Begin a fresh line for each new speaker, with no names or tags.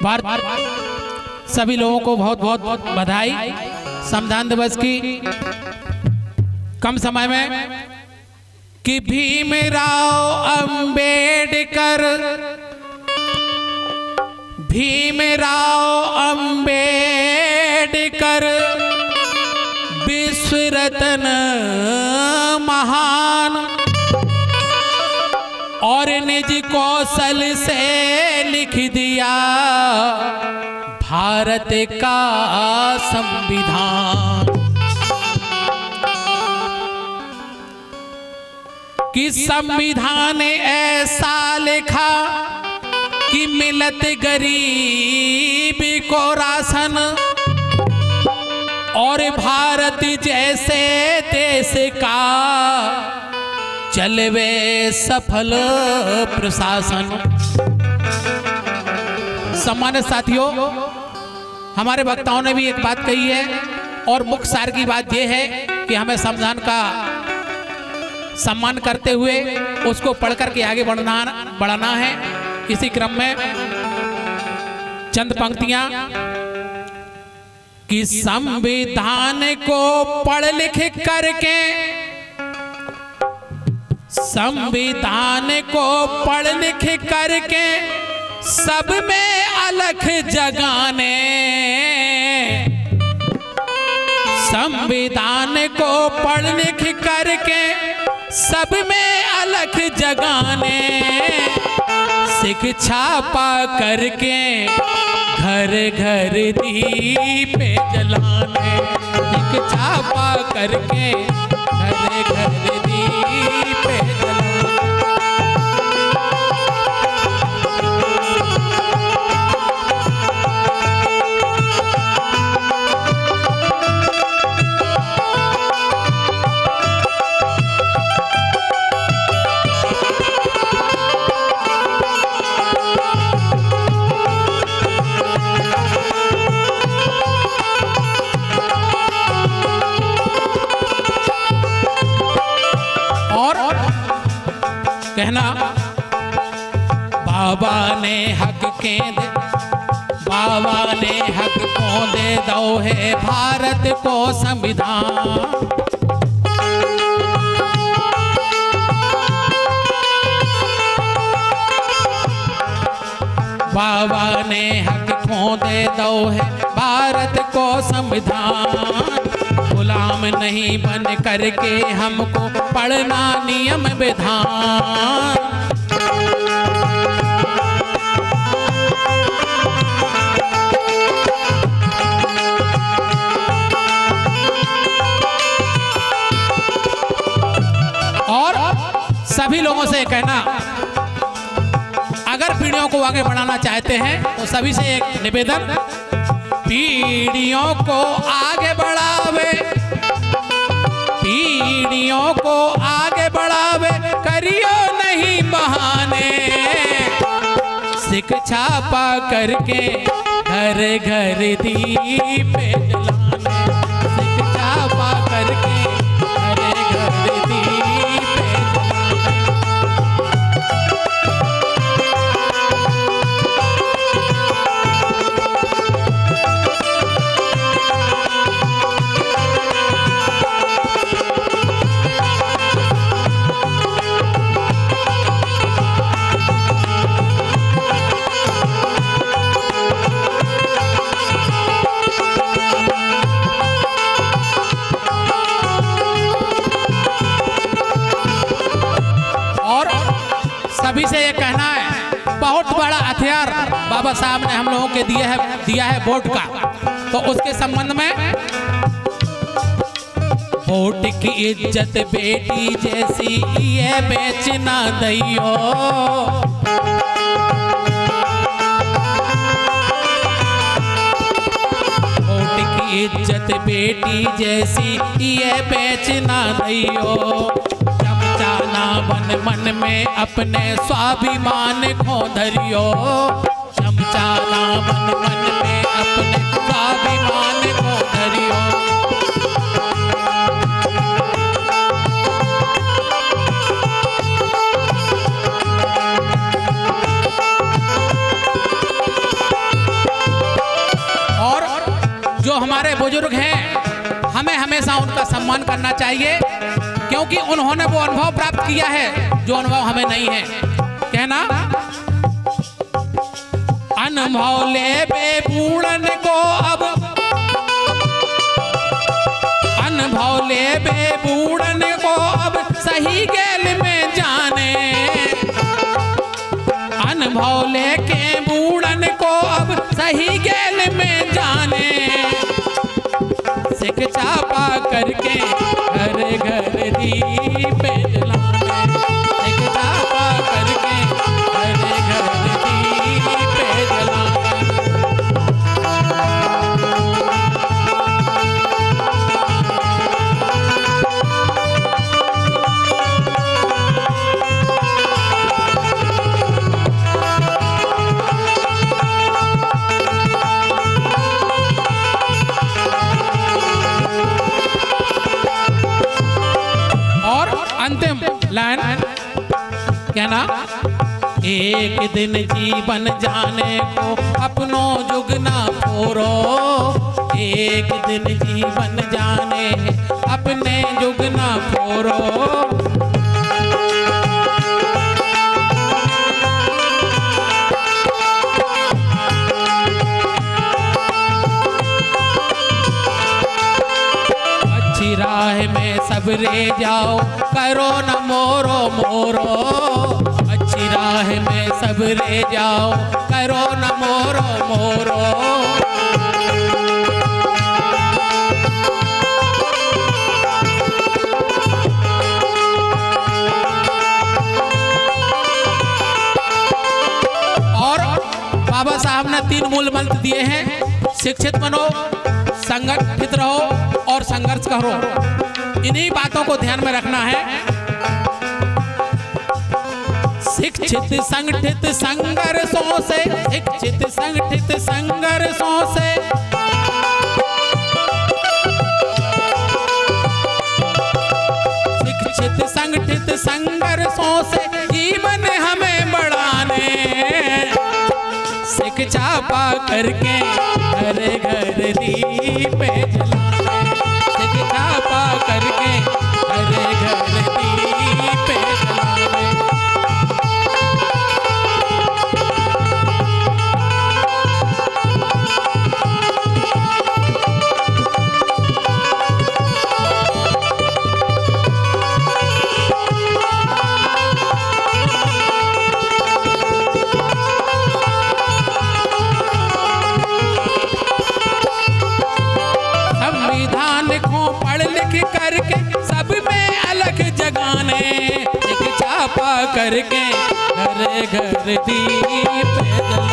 भारत सभी लोगों को बहुत बहुत बधाई संविधान दिवस की। कम समय में कि भीमराव अंबेडकर विश्व रत्न महान और निज कौशल से लिख दिया भारत का संविधान। कि संविधान ऐसा लिखा कि मिलत गरीब को राशन और भारत जैसे देश का चलवे सफल प्रशासन। सम्मानित साथियों, हमारे वक्ताओं ने भी एक बात कही है और मुख्य सार की बात यह है कि हमें संविधान का सम्मान करते हुए उसको पढ़ करके आगे बढ़ाना है। इसी क्रम में चंद पंक्तियां कि संविधान को पढ़ लिख करके, संविधान को पढ़ लिख करके सब में अलख जगाने, संविधान को पढ़ लिख करके सब में अलख जगाने, शिक्षा पा करके घर घर दीप जलाने, शिक्षा पा करके घर घर दीप जलाने। कहना बाबा ने हक के दे, बाबा ने हक को दे दो है भारत को संविधान। बाबा ने हक को दे दो है भारत को संविधान। गुलाम नहीं बन करके हमको पढ़ना नियम विधान। और सभी लोगों से कहना, अगर पीढ़ियों को आगे बढ़ाना चाहते हैं तो सभी से एक निवेदन, पीढ़ियों को आगे बढ़ावे, पीढ़ियों को आगे बढ़ावे, करियो नहीं बहाने, शिक्षा पा करके घर घर दीप जलाने, शिक्षा पा करके घर घर दीप जलाने। सभी से ये कहना है, बहुत बड़ा हथियार बाबा साहब ने हम लोगों के दिया है वोट का। तो उसके संबंध में, वोट की इज्जत बेटी जैसी ये बेचना दइयो, वोट की इज्जत बेटी जैसी ये बेचना दइयो। चमचाना बन मन में अपने स्वाभिमान खो धरियो, चमचाना बन मन में अपने स्वाभिमान खो धरियो। हमारे बुजुर्ग हैं हमें हमेशा उनका सम्मान करना चाहिए, क्योंकि उन्होंने वो अनुभव प्राप्त किया है जो अनुभव हमें नहीं है। कहना अनुभव ले बूढ़न को अब, अनुभव ले बूढ़न को अब सही गैल में जाने, अनुभव लेके बूढ़न को अब सही गैल में जाने, सिख चापा करके घर घर दीप जलाने, सिख चापा करके घर घर दीप जलाने। अंतिम लाइन कहना एक दिन जीवन जाने को अपनों जुगना फोरो, एक दिन जीवन जाने अपने जुगना फोरो। अच्छी राह में सबरे जाओ करो न मोरो मोरो, अच्छी राह में सबरे जाओ करो न मोरो मोरो। और बाबा साहब ने 3 मूल मंत्र दिए हैं, शिक्षित बनो, संगठित रहो और संघर्ष करो। इन्हीं बातों को ध्यान में रखना है। शिक्षित संगठित संघर्षों से, शिक्षित संगठित संघर्षों से, शिक्षित संगठित संघर्षों से जीवन हमें बढ़ाने, शिक्षा पा करके घर घर दीप जलाने, शिक्षा पा करके घर घर दीप जलाने। पढ़ लिख करके सब में अलग जगाने, शिक्षा पा करके घर घर दीप जलाने।